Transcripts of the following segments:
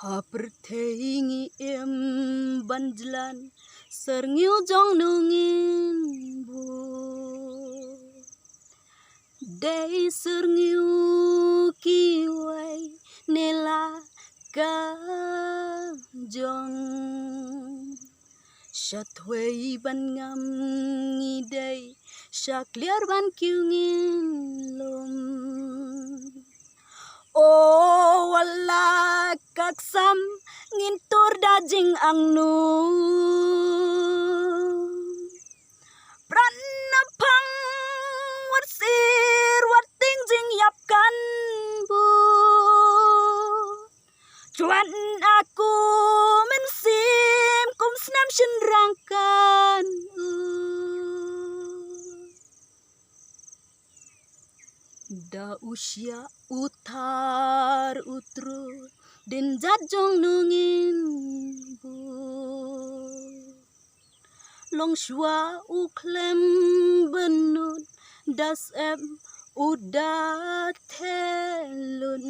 Haperteingi em banjlan serngyu jong nungin bu Day serngyu kiwai nela ka jong Shatway ban ngam ngidai shakliar ban kyungin lom Oh wala kaksam ngintur dajing angnu Pranapang warsir wating jing yapkan bu Cuan aku mensim kum senam senrangkan Da usia utar utru din jajong nungin bu Long shua uklem benut das em udah telun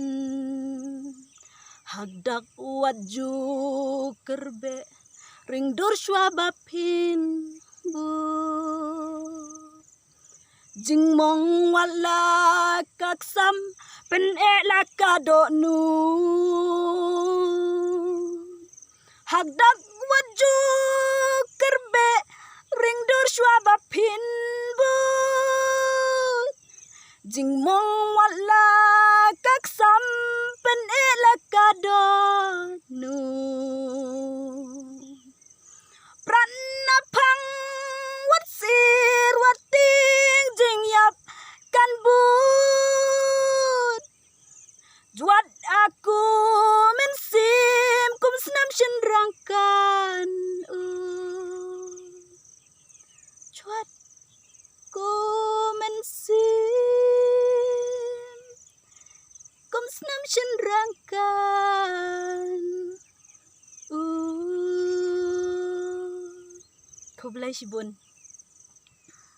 Hagdak waju kerbe ring dur shua bapin bu Jing mong wala kaksam pen laka do nu Hagdak waju kerbe ring dur shua bapin bu Jing mong wala kaksam pen laka do nu Pranapang watsir wating jing yap kan but Juat aku mensim kum senam senrangkan Juat ku mensim kum senam senrangkan Kau belai sibun